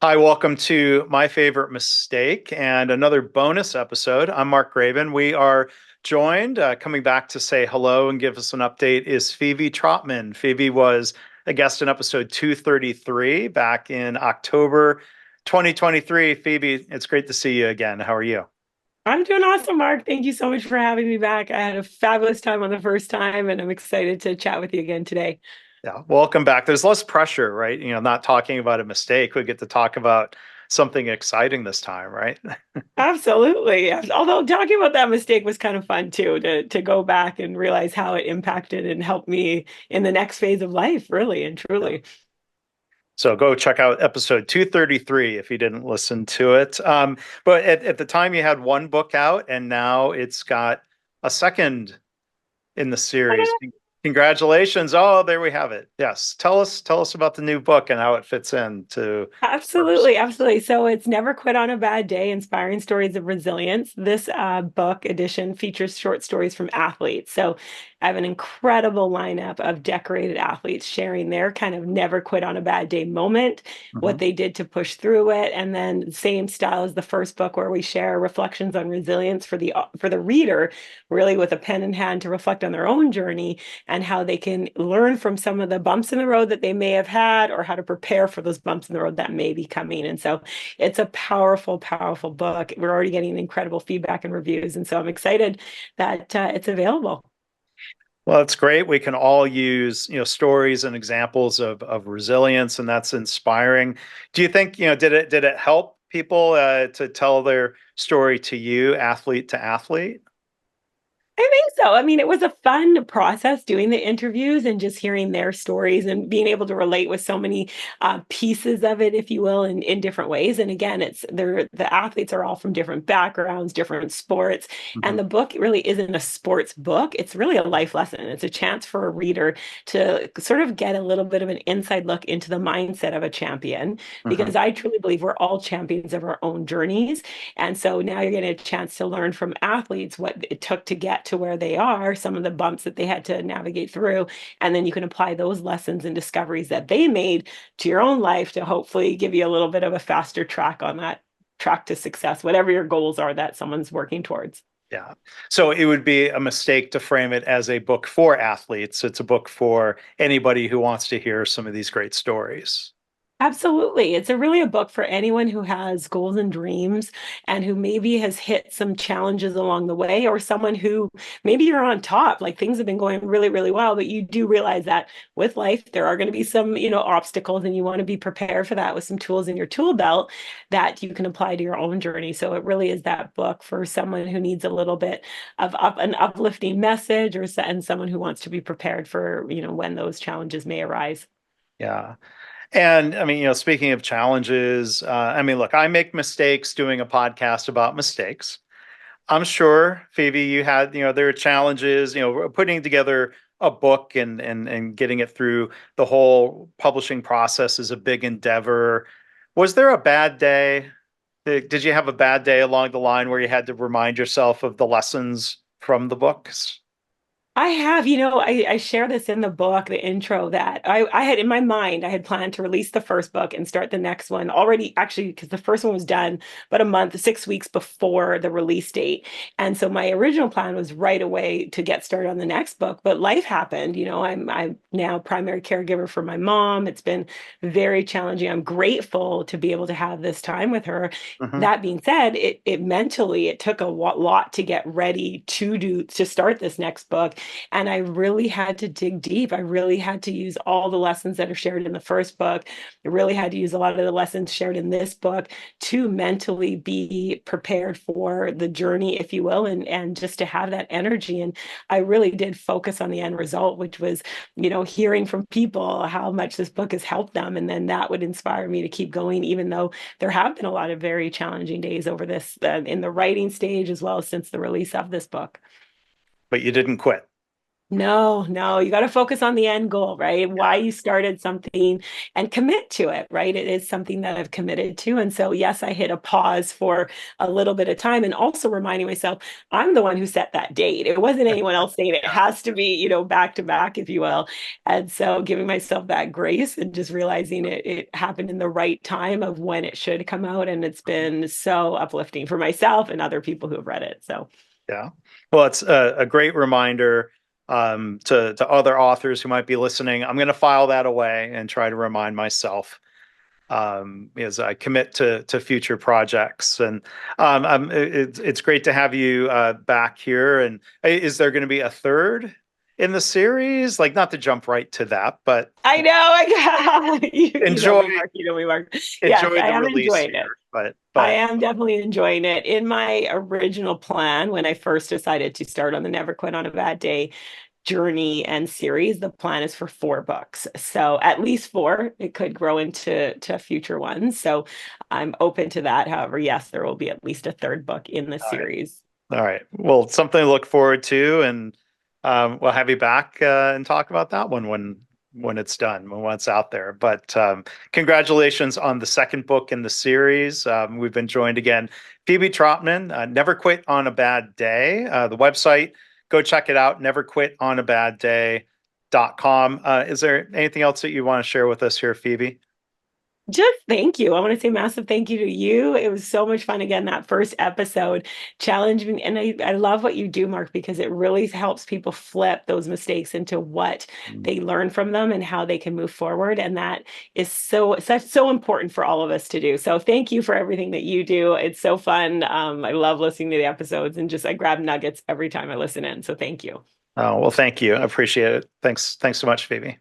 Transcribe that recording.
Hi, welcome to My Favorite Mistake and another bonus episode. I'm Mark Graban. We are joined, coming back to say hello and give us an update, is Phebe Trotman. Phoebe was a guest in episode 233 back in October 2023. Phoebe, it's great to see you again. How are you? I'm doing awesome, Mark. Thank you so much for having me back. I had a fabulous time on the first time, and I'm excited to chat with you again today. Yeah, welcome back. There's less pressure, right? Not talking about a mistake. We get to talk about something exciting this time, right? Absolutely. Although talking about that mistake was kind of fun too, to go back and realize how it impacted and helped me in the next phase of life, really and Yeah. truly. So go check out episode 233 if you didn't listen to it. But at the time you had one book out and now it's got a second in the series. Congratulations. Oh, there we have it. Yes. Tell us about the new book and how it fits into first. Absolutely, absolutely. So it's Never Quit on a Bad Day, Inspiring Stories of Resilience. This book edition features short stories from athletes. So I have an incredible lineup of decorated athletes sharing their kind of never quit on a bad day moment, what Mhm. they did to push through it, and then same style as the first book where we share reflections on resilience for the reader, really with a pen in hand to reflect on their own journey and how they can learn from some of the bumps in the road that they may have had or how to prepare for those bumps in the road that may be coming. And so it's a powerful, powerful book. We're already getting incredible feedback and reviews. And so I'm excited that it's available. Well, it's great. We can all use, stories and examples of resilience, and that's inspiring. Do you think, did it help people to tell their story to you, athlete to athlete? I think so. I mean, it was a fun process doing the interviews and just hearing their stories and being able to relate with so many pieces of it, if you will, in different ways. And again, the athletes are all from different backgrounds, different sports, and Mhm. the book really isn't a sports book. It's really a life lesson. It's a chance for a reader to sort of get a little bit of an inside look into the mindset of a champion, Mhm. because I truly believe we're all champions of our own journeys. And so now you're getting a chance to learn from athletes what it took to get to where they are, some of the bumps that they had to navigate through. And then you can apply those lessons and discoveries that they made to your own life to hopefully give you a little bit of a faster track on that track to success, whatever your goals are that someone's working towards. Yeah. So it would be a mistake to frame it as a book for athletes. It's a book for anybody who wants to hear some of these great stories. Absolutely. It's really a book for anyone who has goals and dreams and who maybe has hit some challenges along the way, or someone who maybe you're on top, like things have been going really, really well, but you do realize that with life, there are going to be some, obstacles, and you want to be prepared for that with some tools in your tool belt that you can apply to your own journey. So it really is that book for someone who needs a little bit of an uplifting message and someone who wants to be prepared for, when those challenges may arise. Yeah. And I mean, speaking of challenges, I mean, look, I make mistakes doing a podcast about mistakes. I'm sure, Phoebe, you had, there are challenges, putting together a book and getting it through the whole publishing process is a big endeavor. Was there a bad day? Did you have a bad day along the line where you had to remind yourself of the lessons from the books? I have, I share this in the book, the intro, that I had in my mind, I had planned to release the first book and start the next one already, actually, because the first one was done but a month, 6 weeks before the release date. And so my original plan was right away to get started on the next book. But life happened. I'm now primary caregiver for my mom. It's been very challenging. I'm grateful to be able to have this time with her. Hmm. That being said, it mentally it took a lot to get ready to start this next book, and I really had to dig deep. I really had to use all the lessons that are shared in the first book. I really had to use a lot of the lessons shared in this book to mentally be prepared for the journey, if you will, and just to have that energy. And I really did focus on the end result, which was, hearing from people how much this book has helped them. And then that would inspire me to keep going, even though there have been a lot of very challenging days over this in the writing stage as well as since the release of this book. But you didn't quit. No, no, you got to focus on the end goal, right? Why you started something and commit to it, right? It is something that I've committed to. And so, yes, I hit a pause for a little bit of time and also reminding myself I'm the one who set that date. It wasn't anyone else saying it Yeah. has to be, back to back, if you will. And so, giving myself that grace and just realizing it happened in the right time of when it should come out. And it's been so uplifting for myself and other people who have read it. So, Yeah. Well, it's a great reminder to other authors who might be listening. I'm going to file that away and try to remind myself as I commit to future projects. And it's great to have you back here. And is there going to be a third in the series? Like, not to jump right to that, but I know, you know enjoy me, Mark. You know me, Mark. Yes, enjoy I the am release enjoying it. here. But I am definitely enjoying it. In my original plan, when I first decided to start on the Never Quit on a Bad Day journey and series, the plan is for 4 books. So at least four. It could grow into future ones. So I'm open to that. However, yes, there will be at least a third book in the all right. series. All right. Well, something to look forward to, and we'll have you back and talk about that one when it's done, when it's out there. But congratulations on the second book in the series. We've been joined again, Phoebe Trotman, Never Quit on a Bad Day. The website, go check it out, neverquitonabadday.com. Is there anything else that you want to share with us here, Phoebe? Just thank you. I want to say massive thank you to you. It was so much fun again, that first episode, challenging. And I love what you do, Mark, because it really helps people flip those mistakes into what they learn from them and how they can move forward. And that is so important for all of us to do. So thank you for everything that you do. It's so fun. I love listening to the episodes and just I grab nuggets every time I listen in. So thank you. Oh, well, thank you. I appreciate it. Thanks so much, Phoebe.